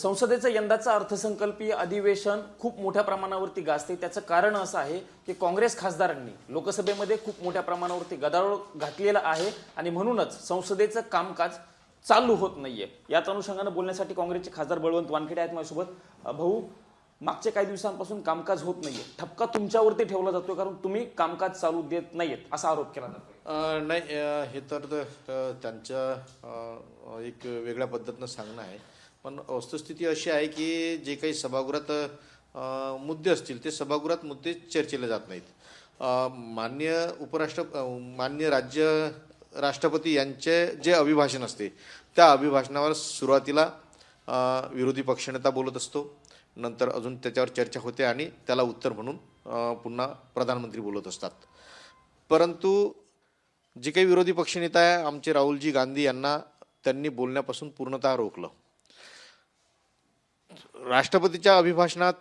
संसदेचं यंदाचं अर्थसंकल्पीय अधिवेशन खूप मोठ्या प्रमाणावरती गाजते. त्याचं कारण असं आहे की काँग्रेस खासदारांनी लोकसभेमध्ये खूप मोठ्या प्रमाणावरती गदारोळ घातलेला आहे आणि म्हणूनच संसदेचं कामकाज चालू होत नाहीये. याच अनुषंगानं बोलण्यासाठी काँग्रेसचे खासदार बळवंत वानखेडे आहेत माझ्यासोबत. भाऊ, मागच्या काही दिवसांपासून कामकाज होत नाहीये, ठपका तुमच्यावरती ठेवला जातोय कारण तुम्ही कामकाज चालू देत नाहीयेत असा आरोप केला जातोय. नाही, हे तर त्यांच्या एक वेगळ्या पद्धतीनं सांगणं आहे. पण वस्तुस्थिती अशी आहे की जे काही सभागृहात मुद्दे असतील ते सभागृहात मुद्दे चर्चेले जात नाहीत. माननीय राष्ट्रपती यांचे जे अभिभाषण असते त्या अभिभाषणावर सुरुवातीला विरोधी पक्षनेता बोलत असतो, नंतर अजून त्याच्यावर चर्चा होते आणि त्याला उत्तर म्हणून पुन्हा प्रधानमंत्री बोलत असतात. परंतु जे काही विरोधी पक्षनेता आहे आमचे राहुलजी गांधी यांना त्यांनी बोलण्यापासून पूर्णतः रोखलं. राष्ट्रपतीच्या अभिभाषणात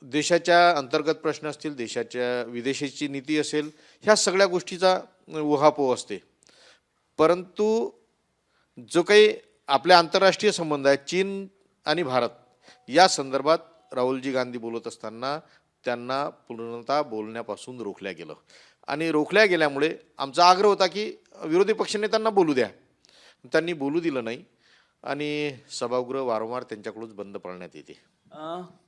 देशाच्या अंतर्गत प्रश्न असतील, देशाच्या विदेशाची नीती असेल, ह्या सगळ्या गोष्टीचा उहापोह असते. परंतु जो काही आपल्या आंतरराष्ट्रीय संबंध आहे, चीन आणि भारत या संदर्भात राहुलजी गांधी बोलत असताना त्यांना पूर्णतः बोलण्यापासून रोखल्या गेलं आणि रोखल्या गेल्यामुळे आमचा आग्रह होता की विरोधी पक्षनेत्यांना बोलू द्या. त्यांनी बोलू दिलं नाही आणि सभागृह वारंवार त्यांच्याकडून बंद पाडण्यात येते.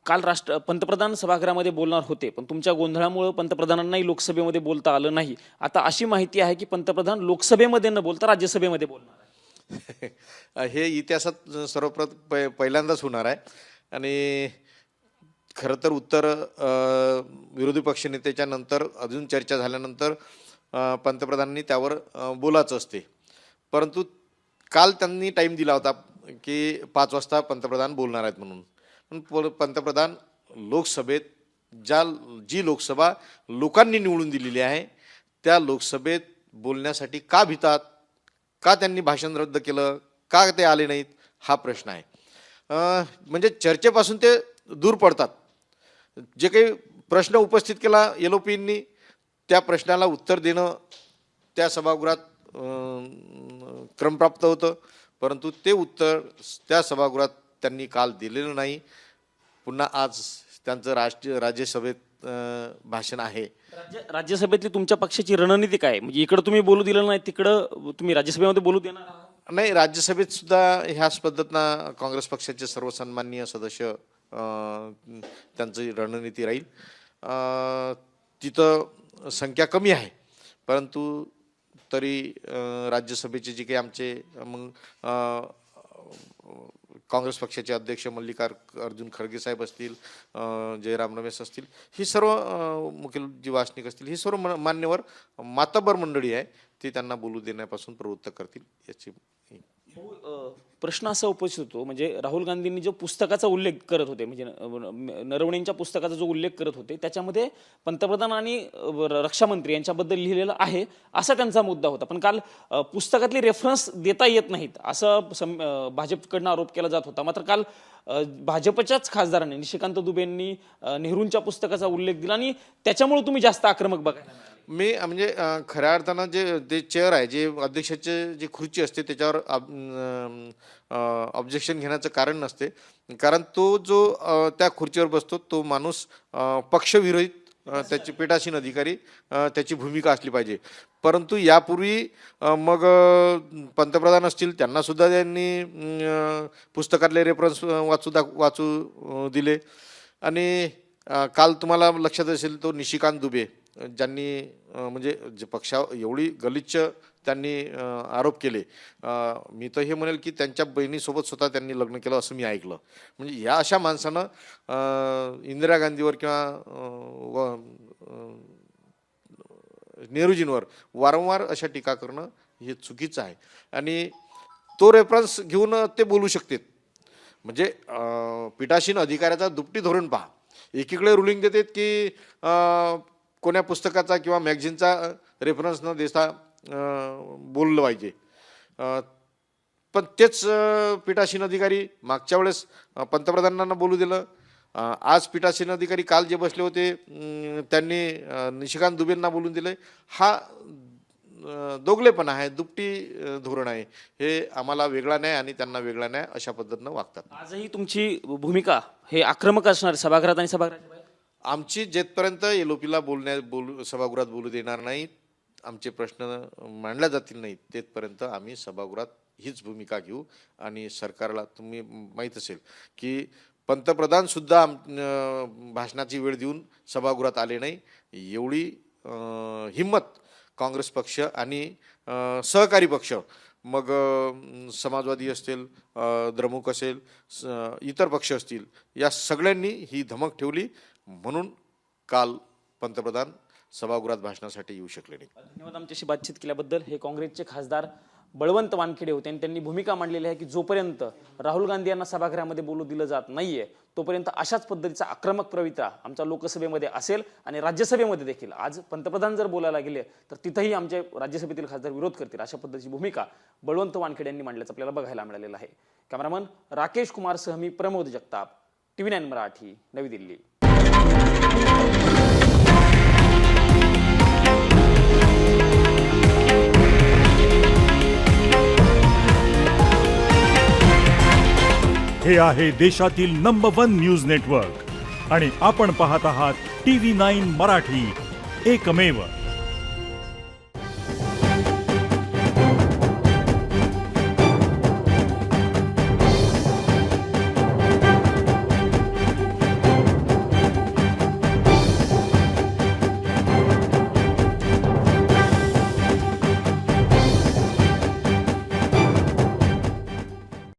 काल पंतप्रधान सभागृहामध्ये बोलणार होते, पण तुमच्या गोंधळामुळे पंतप्रधानांनाही लोकसभेमध्ये बोलता आलं नाही. आता अशी माहिती आहे की पंतप्रधान लोकसभेमध्ये न बोलता राज्यसभेमध्ये बोलणार आहे. हे इतिहासात पहिल्यांदाच होणार आहे आणि खरं तर उत्तर विरोधी पक्षनेत्याच्या नंतर अजून चर्चा झाल्यानंतर पंतप्रधानांनी त्यावर बोलायचं असते. परंतु काल त्यांनी टाईम दिला होता की 5 वाजता पंतप्रधान बोलणार आहेत म्हणून. पण पंतप्रधान लोकसभेत जी लोकसभा लोकांनी निवडून दिलेली आहे त्या लोकसभेत बोलण्यासाठी का भितात, का त्यांनी भाषण रद्द केलं, का ते आले नाहीत, हा प्रश्न आहे. म्हणजे चर्चेपासून ते दूर पडतात. जे काही प्रश्न उपस्थित केला LOPंनी त्या प्रश्नाला उत्तर देणं त्या सभागृहात क्रमप्राप्त होतं, परंतु ते उत्तर त्या सभागृहात त्यांनी काल दिलेलं नाही. पुन्हा आज त्यांचं राज्यसभेत भाषण आहे. राज्यसभेतली तुमच्या पक्षाची रणनीती काय? म्हणजे इकडं तुम्ही बोलू दिलं नाही, तिकडं तुम्ही राज्यसभेमध्ये बोलू देणार आहात? नाही, राज्यसभेत सुद्धा ह्याच पद्धतीनं काँग्रेस पक्षाचे सर्व सन्माननीय सदस्य त्यांची रणनीती राहील. तिथं संख्या कमी आहे, परंतु तरी राज्यसभेचे जे काही आमचे काँग्रेस पक्षाचे अध्यक्ष मल्लिकार्जुन खरगे साहेब असतील, जयराम रमेश असतील, ही सर्व मुख्यजी वासनिक असतील, ही सर्व मान्यवर मातब्बर मंडळी आहे, ती त्यांना बोलू देण्यापासून प्रवृत्त करतील याची. प्रश्न असा उपस्थित होतो, म्हणजे राहुल गांधींनी जो पुस्तकाचा उल्लेख करत होते, म्हणजे नरवणेंच्या पुस्तकाचा जो उल्लेख करत होते त्याच्यामध्ये पंतप्रधान आणि रक्षामंत्री यांच्याबद्दल लिहिलेलं आहे असा त्यांचा मुद्दा होता. पण काल पुस्तकातली रेफरन्स देता येत नाहीत असं भाजपकडनं आरोप केला जात होता. मात्र काल भाजपच्याच खासदारांनी निशिकांत दुबेंनी नेहरूंच्या पुस्तकाचा उल्लेख दिला आणि त्याच्यामुळे तुम्ही जास्त आक्रमक बघायला मिळाले. मी म्हणजे खऱ्या अर्थानं जे चेअर आहे, जे अध्यक्षाचे जी खुर्ची असते त्याच्यावर ऑब्जेक्शन घेण्याचं कारण नसते, कारण तो जो त्या खुर्चीवर बसतो तो माणूस पक्षविरहित, त्याची पीठासीन अधिकारी त्याची भूमिका असली पाहिजे. परंतु यापूर्वी मग पंतप्रधान असतील त्यांनासुद्धा त्यांनी पुस्तकातले रेफरन्स वाचू दिले. आणि काल तुम्हाला लक्षात असेल तो निशिकांत दुबे ज्यांनी म्हणजे जे पक्षा एवढी गलिच्छ त्यांनी आरोप केले. मी तर हे म्हणेल की त्यांच्या बहिणीसोबत स्वतः त्यांनी लग्न केलं असं मी ऐकलं. म्हणजे या अशा माणसानं इंदिरा गांधीवर किंवा नेहरूजींवर वारंवार अशा टीका करणं हे चुकीचं आहे आणि तो रेफरन्स घेऊन ते बोलू शकतात. म्हणजे पीठासीन अधिकाऱ्याचा दुपटी धोरण पहा. एकीकडे रुलिंग देतात की कोण्या पुस्तकाचा किंवा मॅगझिनचा रेफरन्स न देता बोललं पाहिजे, पण तेच पीठासीन अधिकारी मागच्या वेळेस पंतप्रधानांना बोलू दिलं. आज पीठासीन अधिकारी काल जे बसले होते त्यांनी निशिकांत दुबेंना बोलून दिले. हा दोगलेपणा आहे, दुपटी धोरण आहे. हे आम्हाला वेगळा न्याय आणि त्यांना वेगळा न्याय अशा पद्धतीनं वागतात. आजही तुमची भूमिका हे आक्रमक असणार आहे सभागृहात आणि सभागृहाच्या बाहेर. आमची जेथपर्यंत LOPला सभागृहात बोलू देणार नाहीत, आमचे प्रश्न मांडल्या जातील नाहीत, तेथपर्यंत आम्ही सभागृहात हीच भूमिका घेऊ. आणि सरकारला तुम्ही माहीत असेल की पंतप्रधान सुद्धा भाषणाची वेळ देऊन सभागृहात आले नाही. एवढी हिम्मत काँग्रेस पक्ष आणि सहकारी पक्ष, मग समाजवादी असतील, द्रमुक असेल, इतर पक्ष असतील, या सगळ्यांनी ही धमक ठेवली. म्हणून काल पंतप्रधान सभागृहात भाषणासाठी येऊ शकले नाही. धन्यवाद आमच्याशी बातचीत केल्याबद्दल. हे काँग्रेसचे खासदार बळवंत वानखेडे होते आणि त्यांनी भूमिका मांडलेली आहे की जोपर्यंत राहुल गांधी यांना सभागृहामध्ये बोलू दिलं जात नाहीये तोपर्यंत अशाच पद्धतीचा आक्रमक पवित्रा आमचा लोकसभेमध्ये असेल आणि राज्यसभेमध्ये देखील. आज पंतप्रधान जर बोलायला गेले तर तिथेही आमचे राज्यसभेतील खासदार विरोध करतील, अशा पद्धतीची भूमिका बळवंत वानखेडे यांनी मांडल्याचं आपल्याला बघायला मिळालेलं आहे. कॅमेरामन राकेश कुमार सह मी प्रमोद जगताप, TV9 मराठी, नवी दिल्ली. हे आहे देशातील नंबर 1 न्यूज नेटवर्क आणि आपण पाहत आहात TV9 मराठी, एकमेव.